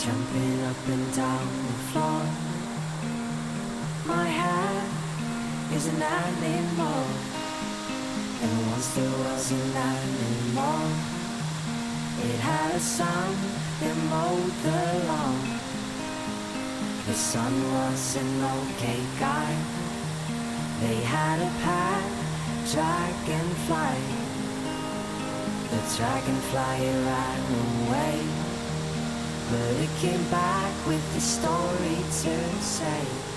jumping up and down the floor. My head is an animal, and once there was an animal. It had a son that mowed the lawn. The son was an okay guy. They had a pet dragonfly. The dragonfly ran away, but it came back with a story to say.